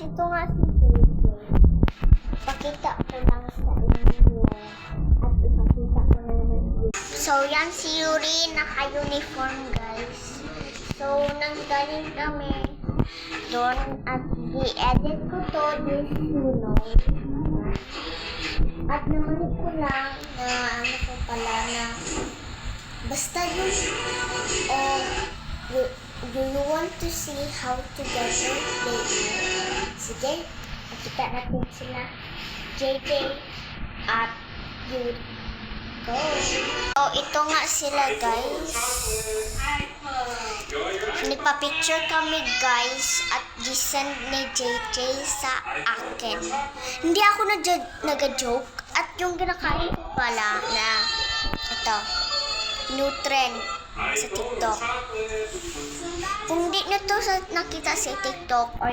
Ito nga si JJ. Pakita ko lang sa inyo. At ipakita ko na naman yun. So, yan si Yuri. Naka-uniform, guys. So, nanggaling kami doon at i-edit ko to this at namanig ko lang na ano ko pala na basta yung do you want to see how together they are? Sige, makita natin sila JJ at Yuri. Go! So, ito nga sila, guys. Nagpa-picture kami, guys, at gisend ni JJ sa akin. Hindi ako nag-joke. At yung ginakain ko pala na ito, new trend sa TikTok. Kung di nyo to nakita sa TikTok or